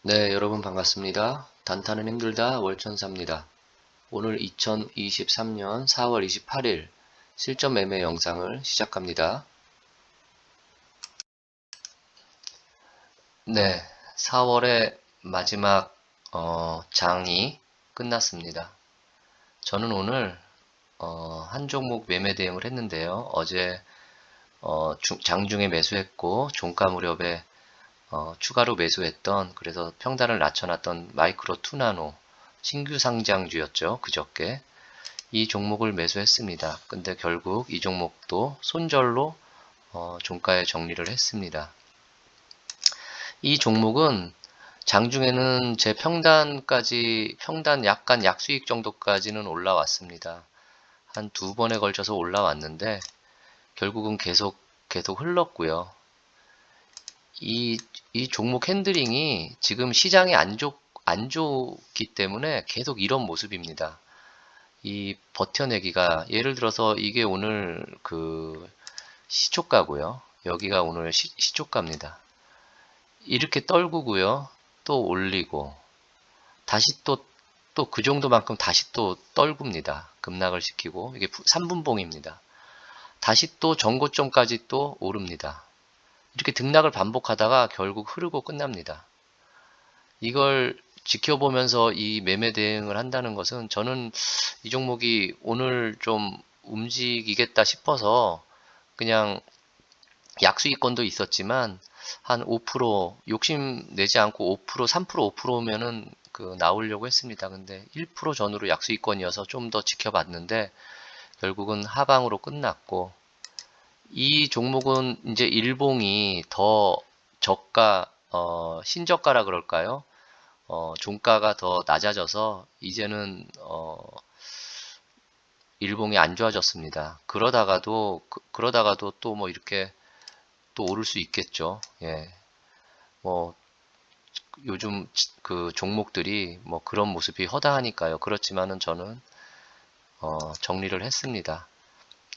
네, 여러분 반갑습니다. 단타는 힘들다 월천사입니다. 오늘 2023년 4월 28일 실전 매매 영상을 시작합니다. 네, 4월의 마지막 장이 끝났습니다. 저는 오늘 한 종목 매매 대응을 했는데요. 어제 장중에 매수했고 종가 무렵에 추가로 매수했던, 그래서 평단을 낮춰놨던 마이크로 투나노 신규 상장주였죠. 그저께 이 종목을 매수했습니다. 근데 결국 이 종목도 손절로 종가에 정리를 했습니다. 이 종목은 장중에는 제 평단 약간 약수익 정도까지는 올라왔습니다. 한 두 번에 걸쳐서 올라왔는데 결국은 계속 흘렀고요. 이 종목 핸들링이 지금 시장이 안 좋기 때문에 계속 이런 모습입니다. 이 버텨내기가, 예를 들어서 이게 오늘 그 시초가고요. 여기가 오늘 시초가입니다. 이렇게 떨구고요. 또 올리고 다시 또 그 정도만큼 다시 또 떨굽니다. 급락을 시키고, 이게 3분봉입니다. 다시 또 전고점까지 또 오릅니다. 이렇게 등락을 반복하다가 결국 흐르고 끝납니다. 이걸 지켜보면서 이 매매 대응을 한다는 것은, 저는 이 종목이 오늘 좀 움직이겠다 싶어서 그냥 약수익권도 있었지만 한 5% 욕심 내지 않고 5%, 3%, 5%면은 나오려고 했습니다. 근데 1% 전후로 약수익권이어서 좀 더 지켜봤는데 결국은 하방으로 끝났고, 이 종목은 이제 일봉이 더 저가, 신저가라 그럴까요? 종가가 더 낮아져서 이제는 일봉이 안 좋아졌습니다. 그러다가도 또 뭐 이렇게 또 오를 수 있겠죠. 예. 뭐 요즘 그 종목들이 뭐 그런 모습이 허다하니까요. 그렇지만은 저는 정리를 했습니다.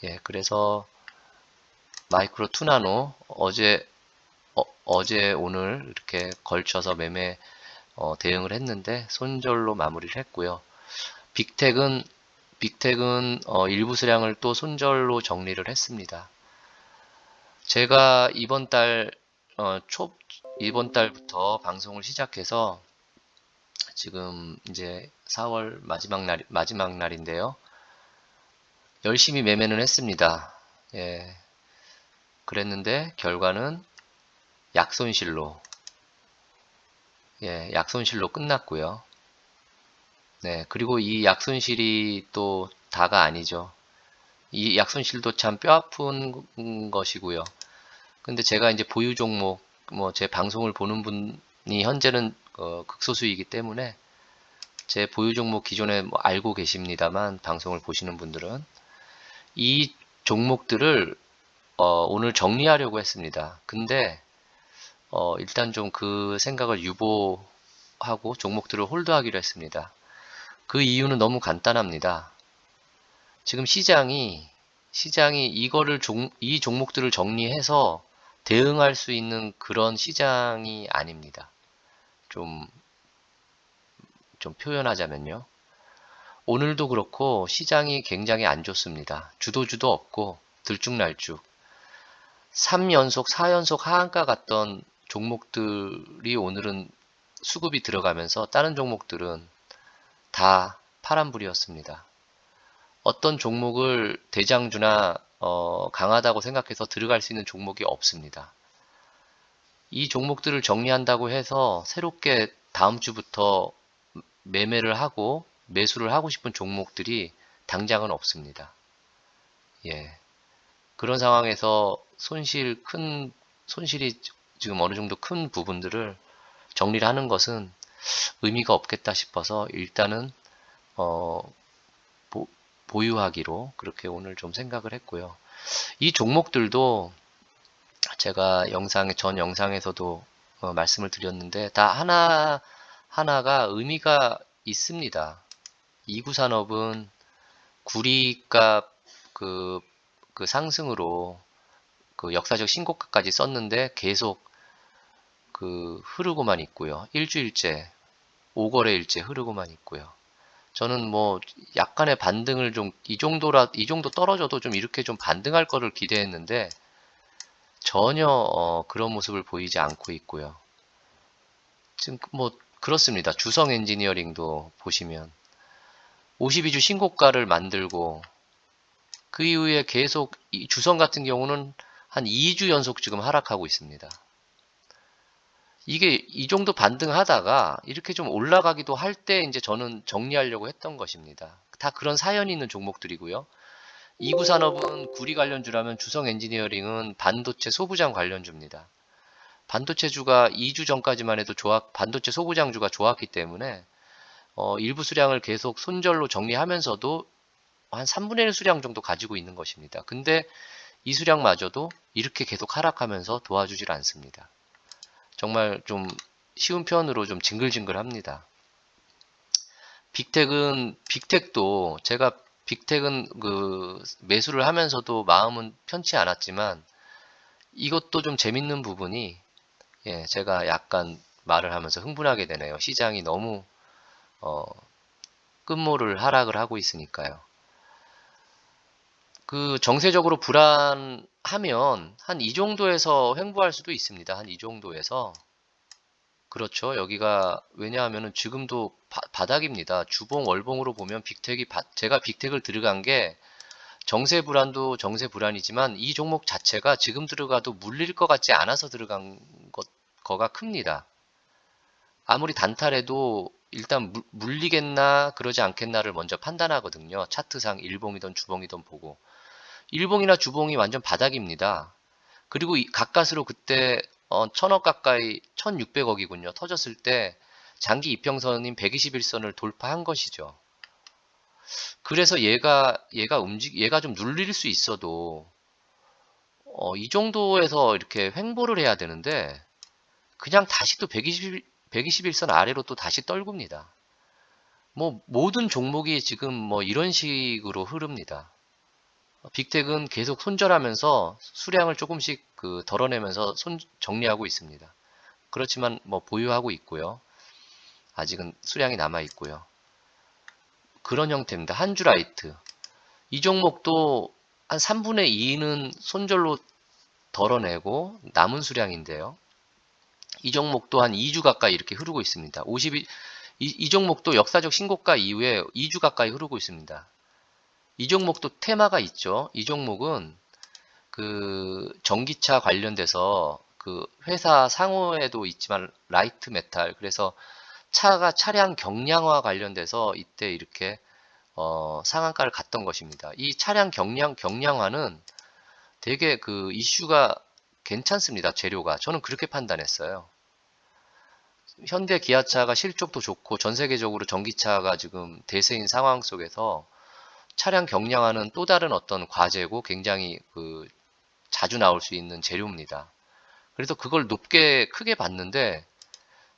예. 그래서 마이크로 투나노 어제 오늘 이렇게 걸쳐서 매매 대응을 했는데 손절로 마무리를 했고요. 빅텍은 일부 수량을 또 손절로 정리를 했습니다. 제가 이번 달부터 방송을 시작해서 지금 이제 4월 마지막 날인데요. 열심히 매매는 했습니다. 예. 그랬는데 결과는 약손실로, 약손실로 끝났고요. 네. 그리고 이 약손실이 또 다가 아니죠. 이 약손실도 참 뼈아픈 것이고요. 근데 제가 이제 보유 종목, 뭐 제 방송을 보는 분이 현재는 극소수이기 때문에 제 보유 종목 기존에 뭐 알고 계십니다만, 방송을 보시는 분들은 이 종목들을 오늘 정리하려고 했습니다. 근데 일단 좀 그 생각을 유보하고 종목들을 홀드하기로 했습니다. 그 이유는 너무 간단합니다. 지금 시장이 이 종목들을 정리해서 대응할 수 있는 그런 시장이 아닙니다. 좀, 좀 표현하자면요. 오늘도 그렇고 시장이 굉장히 안 좋습니다. 주도 없고 들쭉날쭉. 3연속, 4연속 하한가 갔던 종목들이 오늘은 수급이 들어가면서 다른 종목들은 다 파란불이었습니다. 어떤 종목을 대장주나 강하다고 생각해서 들어갈 수 있는 종목이 없습니다. 이 종목들을 정리한다고 해서 새롭게 다음 주부터 매매를 하고 매수를 하고 싶은 종목들이 당장은 없습니다. 예. 그런 상황에서 손실이 지금 어느 정도 큰 부분들을 정리를 하는 것은 의미가 없겠다 싶어서 일단은 어, 보유하기로 그렇게 오늘 좀 생각을 했고요. 이 종목들도 제가 전 영상에서도 말씀을 드렸는데 다 하나가 의미가 있습니다. 이구산업은 구리값 그, 상승으로 그 역사적 신고가까지 썼는데 계속 흐르고만 있고요. 일주일째, 5거래일째 흐르고만 있고요. 저는 뭐 약간의 반등을 좀 이 정도 떨어져도 좀 이렇게 좀 반등할 거를 기대했는데 전혀 그런 모습을 보이지 않고 있고요. 지금 뭐 그렇습니다. 주성 엔지니어링도 보시면 52주 신고가를 만들고 그 이후에 계속 이 주성 같은 경우는 한 2주 연속 지금 하락하고 있습니다. 이게 이 정도 반등하다가 이렇게 좀 올라가기도 할 때 이제 저는 정리하려고 했던 것입니다. 다 그런 사연이 있는 종목들이고요. 이구산업은 구리 관련주라면 주성 엔지니어링은 반도체 소부장 관련주입니다. 반도체주가 2주 전까지만 해도 반도체 소부장주가 좋았기 때문에 일부 수량을 계속 손절로 정리하면서도 한 3분의 1 수량 정도 가지고 있는 것입니다. 근데 이 수량마저도 이렇게 계속 하락하면서 도와주질 않습니다. 정말 좀 쉬운 표현으로 좀 징글징글합니다. 빅텍도 제가 빅텍은 매수를 하면서도 마음은 편치 않았지만 이것도 좀 재밌는 부분이 제가 약간 말을 하면서 흥분하게 되네요. 시장이 너무 끝모를 하락을 하고 있으니까요. 정세적으로 불안하면 한 이 정도에서 횡보할 수도 있습니다. 한 이 정도에서. 그렇죠. 여기가 왜냐하면은 지금도 바닥입니다. 주봉 월봉으로 보면 제가 빅텍을 들어간 게 정세 불안도 정세 불안이지만 이 종목 자체가 지금 들어가도 물릴 것 같지 않아서 들어간 거가 큽니다. 아무리 단타래도 일단 물리겠나 그러지 않겠나를 먼저 판단하거든요. 차트상 일봉이든 주봉이든 보고. 일봉이나 주봉이 완전 바닥입니다. 그리고 가까스로 그때 1000억 가까이 1600억이군요. 터졌을 때 장기 이평선인 121선을 돌파한 것이죠. 그래서 얘가 좀 눌릴 수 있어도 이 정도에서 이렇게 횡보를 해야 되는데 그냥 다시 또 121선 아래로 또 다시 떨굽니다. 뭐 모든 종목이 지금 뭐 이런 식으로 흐릅니다. 빅텍은 계속 손절하면서 수량을 조금씩 덜어내면서 정리하고 있습니다. 그렇지만 뭐 보유하고 있고요. 아직은 수량이 남아 있고요. 그런 형태입니다. 한주라이트. 이 종목도 한 3분의 2는 손절로 덜어내고 남은 수량인데요. 이 종목도 한 2주 가까이 이렇게 흐르고 있습니다. 이 종목도 역사적 신고가 이후에 2주 가까이 흐르고 있습니다. 이 종목도 테마가 있죠. 이 종목은 전기차 관련돼서 회사 상호에도 있지만 라이트 메탈 그래서 차량 경량화 관련돼서 이때 이렇게 상한가를 갔던 것입니다. 이 차량 경량화는 되게 이슈가 괜찮습니다. 재료가. 저는 그렇게 판단했어요. 현대 기아차가 실적도 좋고 전 세계적으로 전기차가 지금 대세인 상황 속에서 차량 경량화는 또 다른 어떤 과제고 굉장히 자주 나올 수 있는 재료입니다. 그래서 그걸 크게 봤는데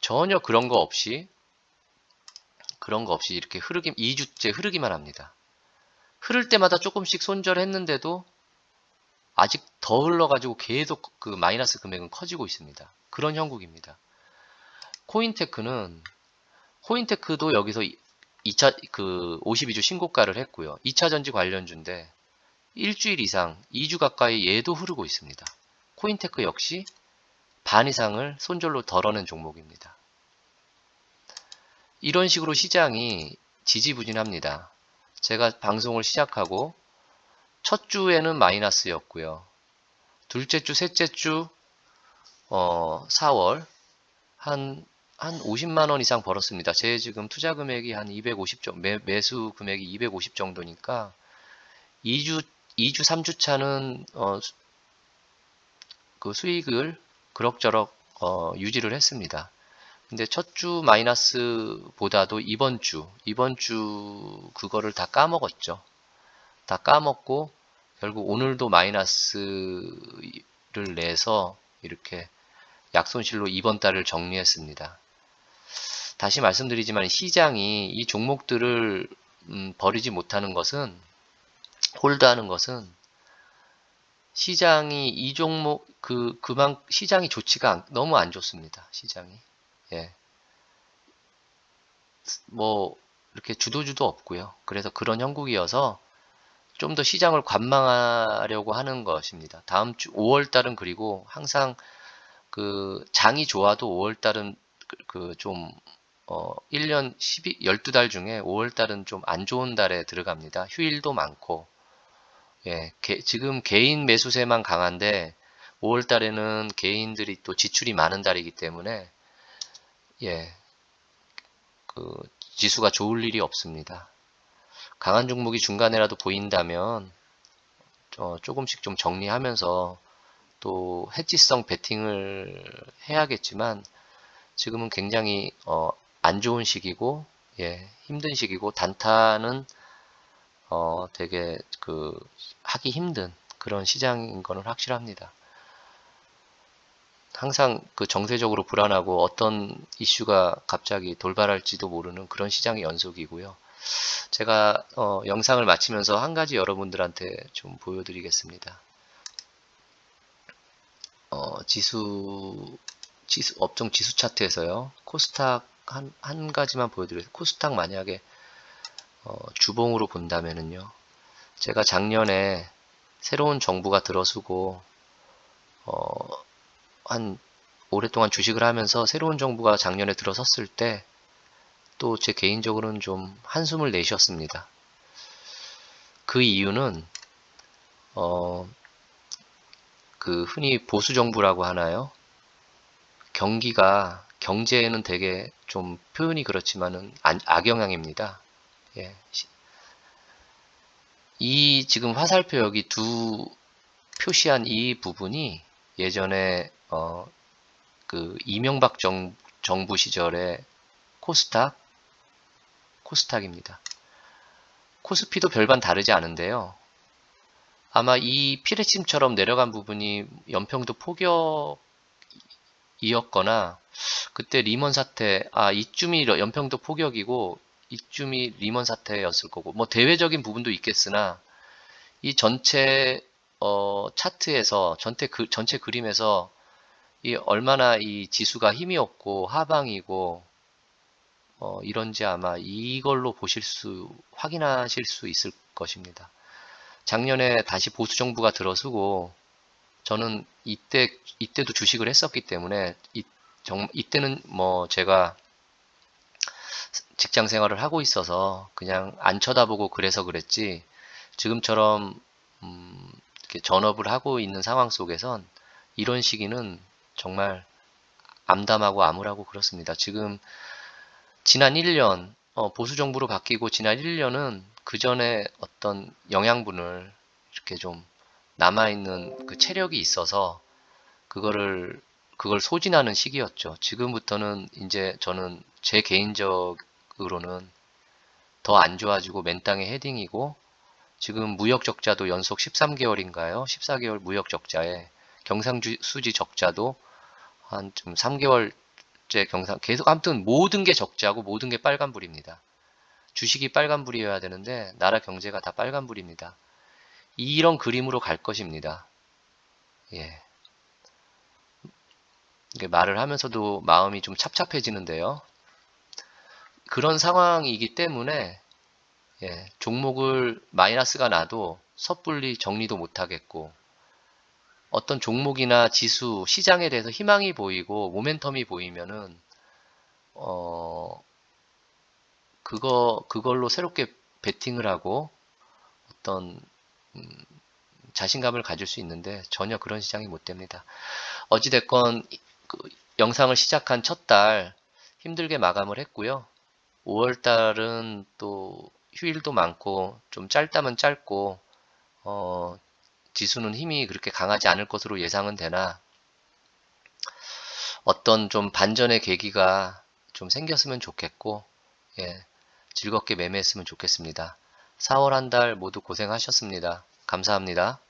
전혀 그런 거 없이 이렇게 2주째 흐르기만 합니다. 흐를 때마다 조금씩 손절했는데도 아직 더 흘러가지고 계속 마이너스 금액은 커지고 있습니다. 그런 형국입니다. 코인테크도 여기서 52주 신고가를 했고요. 2차전지 관련주인데 일주일 이상 2주 가까이 얘도 흐르고 있습니다. 코인테크 역시 반 이상을 손절로 덜어낸 종목입니다. 이런 식으로 시장이 지지부진합니다. 제가 방송을 시작하고 첫 주에는 마이너스였고요. 둘째 주, 셋째 주 4월 한 50만 원 이상 벌었습니다. 제 지금 투자 금액이 한 250 정도, 매수 금액이 250 정도니까 2주, 3주 차는 수익을 그럭저럭 유지를 했습니다. 근데 첫 주 마이너스보다도 이번 주 그거를 다 까먹었죠. 다 까먹고 결국 오늘도 마이너스를 내서 이렇게 약손실로 이번 달을 정리했습니다. 다시 말씀드리지만 시장이 이 종목들을 버리지 못하는 것은 홀드하는 것은 시장이 이 종목 시장이 너무 안 좋습니다. 시장이. 예. 뭐 이렇게 주도주도 없고요. 그래서 그런 형국이어서 좀 더 시장을 관망하려고 하는 것입니다. 다음 주 5월 달은 그리고 항상 그 장이 좋아도 5월 달은 좀 1년 12달 중에 5월 달은 좀 안 좋은 달에 들어갑니다. 휴일도 많고. 예, 지금 개인 매수세만 강한데 5월 달에는 개인들이 또 지출이 많은 달이기 때문에 예, 그 지수가 좋을 일이 없습니다. 강한 종목이 중간에라도 보인다면 조금씩 좀 정리하면서 또 해지성 베팅을 해야겠지만 지금은 굉장히 안 좋은 시기고 예, 힘든 시기고 단타는 되게 하기 힘든 그런 시장인 거는 확실합니다. 항상 정세적으로 불안하고 어떤 이슈가 갑자기 돌발할지도 모르는 그런 시장의 연속이고요. 제가 영상을 마치면서 한 가지 여러분들한테 좀 보여드리겠습니다. 업종 지수 차트에서요. 코스닥 한 가지만 보여드릴게요. 코스닥 만약에 주봉으로 본다면은요. 제가 작년에 새로운 정부가 들어서고 한 오랫동안 주식을 하면서 새로운 정부가 작년에 들어섰을 때 또 제 개인적으로는 좀 한숨을 내쉬었습니다. 그 이유는 흔히 보수 정부라고 하나요? 경제에는 되게 좀 표현이 그렇지만은 악영향입니다. 예. 이 지금 화살표 여기 표시한 이 부분이 예전에 이명박 정부 시절에 코스닥입니다. 코스피도 별반 다르지 않은데요. 아마 이 피레침처럼 내려간 부분이 연평도 폭격이었거나 그때 리먼 사태, 이쯤이 연평도 폭격이고 이쯤이 리먼 사태였을 거고 뭐 대외적인 부분도 있겠으나 이 전체 차트에서 전체 그림에서 이 얼마나 이 지수가 힘이 없고 하방이고 이런지 아마 이걸로 확인하실 수 있을 것입니다. 작년에 다시 보수 정부가 들어서고 저는 이때도 주식을 했었기 때문에 이때는 뭐 제가 직장 생활을 하고 있어서 그냥 안 쳐다보고 그래서 그랬지 지금처럼 이렇게 전업을 하고 있는 상황 속에선 이런 시기는 정말 암담하고 암울하고 그렇습니다. 지금 지난 1년 보수 정부로 바뀌고 지난 1년은 그 전에 어떤 영양분을 이렇게 좀 남아있는 그 체력이 있어서 그걸 소진하는 시기였죠. 지금부터는 이제 저는 제 개인적으로는 더 안 좋아지고 맨땅에 헤딩이고 지금 무역 적자도 연속 13개월인가요? 14개월 무역 적자에 경상수지 적자도 한 좀 3개월째 계속 아무튼 모든 게 적자고 모든 게 빨간불입니다. 주식이 빨간불이어야 되는데 나라 경제가 다 빨간불입니다. 이런 그림으로 갈 것입니다. 예. 말을 하면서도 마음이 좀 찹찹해지는데요. 그런 상황이기 때문에 종목을 마이너스가 나도 섣불리 정리도 못하겠고 어떤 종목이나 지수, 시장에 대해서 희망이 보이고 모멘텀이 보이면은 그걸로 새롭게 베팅을 하고 어떤 자신감을 가질 수 있는데 전혀 그런 시장이 못 됩니다. 어찌됐건 영상을 시작한 첫 달 힘들게 마감을 했고요. 5월 달은 또 휴일도 많고 좀 짧다면 짧고 지수는 힘이 그렇게 강하지 않을 것으로 예상은 되나 어떤 좀 반전의 계기가 좀 생겼으면 좋겠고 예, 즐겁게 매매했으면 좋겠습니다. 4월 한 달 모두 고생하셨습니다. 감사합니다.